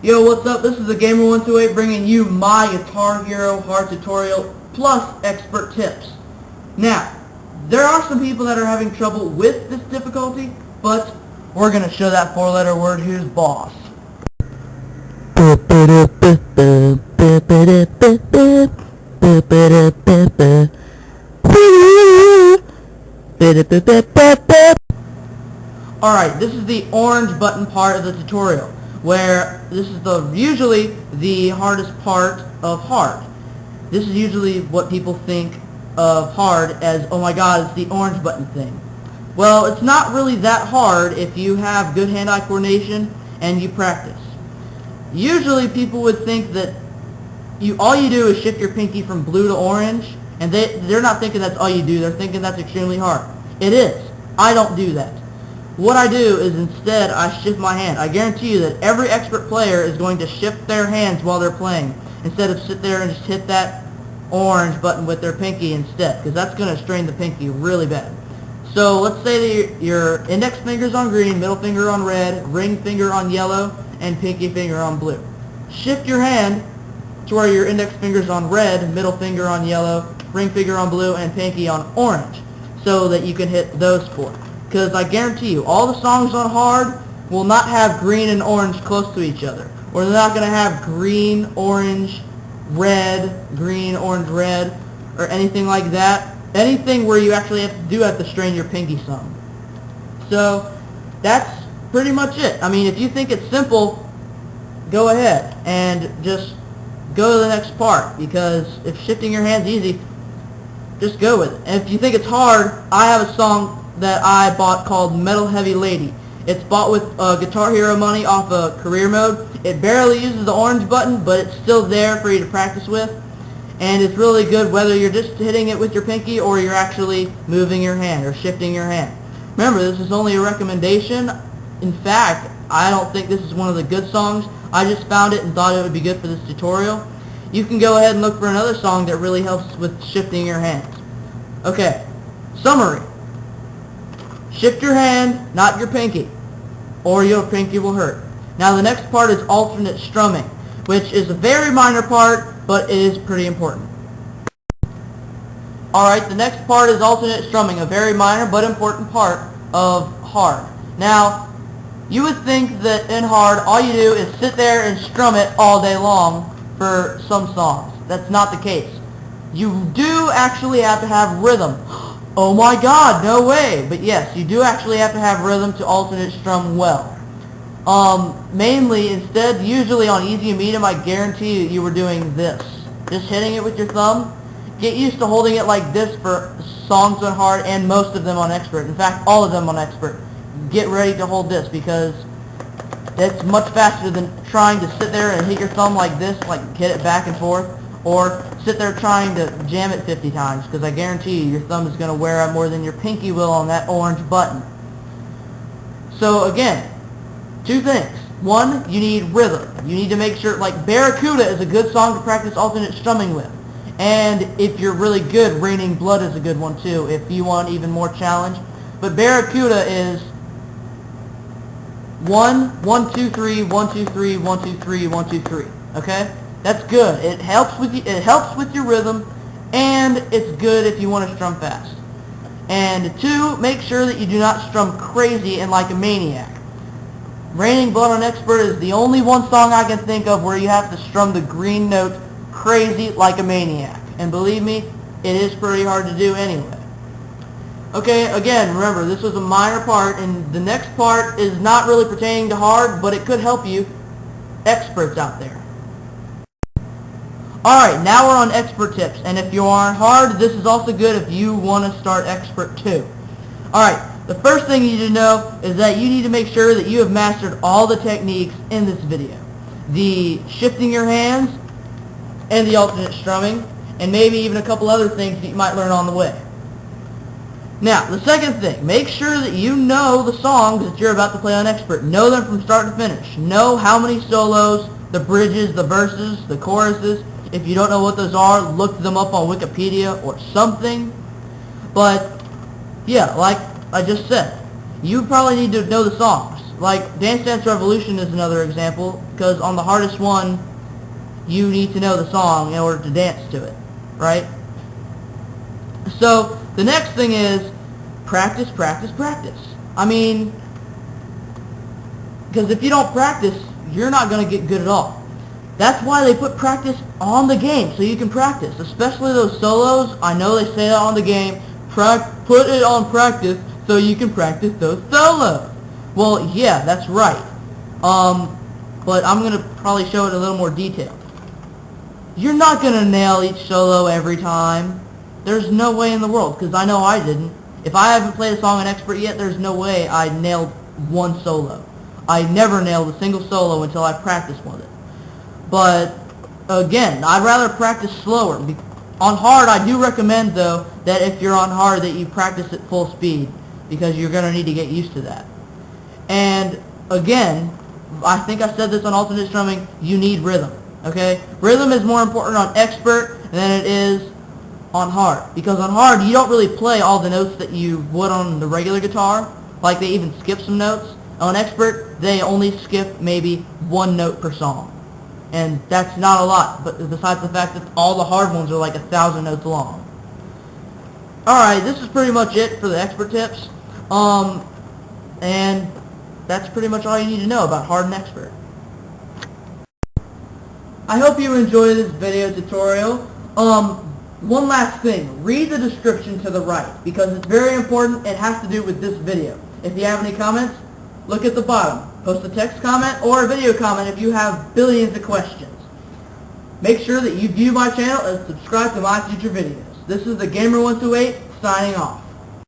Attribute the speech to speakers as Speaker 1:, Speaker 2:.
Speaker 1: Yo, what's up? This is the Gamer128 bringing you my Guitar Hero hard tutorial plus expert tips. Now, there are some people that are having trouble with this difficulty, but we're going to show that four-letter word who's boss. Alright, this is the orange button part of the tutorial, where this is usually the hardest part of hard. This is usually what people think of hard as, oh my god, it's the orange button thing. Well, it's not really that hard if you have good hand-eye coordination and you practice. Usually people would think that all you do is shift your pinky from blue to orange, and they're not thinking that's all you do, they're thinking that's extremely hard. It is. I don't do that. What I do is instead I shift my hand. I guarantee you that every expert player is going to shift their hands while they're playing instead of sit there and just hit that orange button with their pinky instead, because that's going to strain the pinky really bad. So let's say that your index finger's on green, middle finger on red, ring finger on yellow, and pinky finger on blue. Shift your hand to where your index finger's on red, middle finger on yellow, ring finger on blue, and pinky on orange, so that you can hit those four. Because I guarantee you, all the songs on hard will not have green and orange close to each other. Or they're not going to have green, orange, red, green, orange, red, or anything like that. Anything where you actually have to strain your pinky some. So, that's pretty much it. I mean, if you think it's simple, go ahead and just go to the next part. Because if shifting your hand's easy, just go with it. And if you think it's hard, I have a song that I bought called Metal Heavy Lady. It's bought with Guitar Hero money off of career mode. It barely uses the orange button, but it's still there for you to practice with. And it's really good whether you're just hitting it with your pinky or you're actually moving your hand or shifting your hand. Remember, this is only a recommendation. In fact, I don't think this is one of the good songs. I just found it and thought it would be good for this tutorial. You can go ahead and look for another song that really helps with shifting your hands. Okay, summary. Shift your hand, not your pinky, or your pinky will hurt. Now the next part is alternate strumming, which is a very minor part, but it is pretty important. Alright, the next part is alternate strumming, a very minor but important part of hard. Now, you would think that in hard, all you do is sit there and strum it all day long for some songs. That's not the case. You do actually have to have rhythm. Oh my god, no way! But yes, you do actually have to have rhythm to alternate strum well. Mainly, instead, usually on easy and medium, I guarantee you were doing this. Just hitting it with your thumb. Get used to holding it like this for songs on hard and most of them on expert. In fact, all of them on expert. Get ready to hold this because it's much faster than trying to sit there and hit your thumb like this, like hit it back and forth, or sit there trying to jam it 50 times, because I guarantee you your thumb is going to wear out more than your pinky will on that orange button. So again, two things. One, you need rhythm. You need to make sure, like Barracuda is a good song to practice alternate strumming with. And if you're really good, Raining Blood is a good one too, if you want even more challenge. But Barracuda is 1, 1, 2, 3, 1, 2, 3, 1, 2, 3, 1, 2, 3. Okay? That's good. It helps with your rhythm, and it's good if you want to strum fast. And two, make sure that you do not strum crazy and like a maniac. Raining Blood on Expert is the only one song I can think of where you have to strum the green note crazy like a maniac. And believe me, it is pretty hard to do anyway. Okay, again, remember, this was a minor part, and the next part is not really pertaining to hard, but it could help you experts out there. Alright, now we're on expert tips, and if you are on hard, this is also good if you want to start expert too. Alright, the first thing you need to know is that you need to make sure that you have mastered all the techniques in this video. The shifting your hands, and the alternate strumming, and maybe even a couple other things that you might learn on the way. Now, the second thing, make sure that you know the songs that you're about to play on expert. Know them from start to finish. Know how many solos, the bridges, the verses, the choruses. If you don't know what those are, look them up on Wikipedia or something. But, yeah, like I just said, you probably need to know the songs. Like Dance Dance Revolution is another example, because on the hardest one, you need to know the song in order to dance to it, right? So the next thing is practice, practice, practice. I mean, because if you don't practice, you're not going to get good at all. That's why they put practice on the game, so you can practice, especially those solos. I know they say that on the game, put it on practice so you can practice those solos. Well, yeah, that's right. But I'm going to probably show it in a little more detail. You're not going to nail each solo every time. There's no way in the world, because I know I didn't. If I haven't played a song on Expert yet, there's no way I nailed one solo. I never nailed a single solo until I practiced with it. But, again, I'd rather practice slower. On hard, I do recommend, though, that if you're on hard, that you practice at full speed, because you're going to need to get used to that. And, again, I think I said this on alternate strumming, you need rhythm, okay? Rhythm is more important on Expert than it is on hard, because on hard, you don't really play all the notes that you would on the regular guitar. Like, they even skip some notes. On Expert, they only skip maybe one note per song. And that's not a lot, but besides the fact that all the hard ones are like 1,000 notes long. Alright, this is pretty much it for the Expert tips. And that's pretty much all you need to know about hard and Expert. I hope you enjoyed this video tutorial. One last thing, read the description to the right, because it's very important. It has to do with this video. If you have any comments, look at the bottom. Post a text comment or a video comment if you have billions of questions. Make sure that you view my channel and subscribe to my future videos. This is the Gamer128 signing off.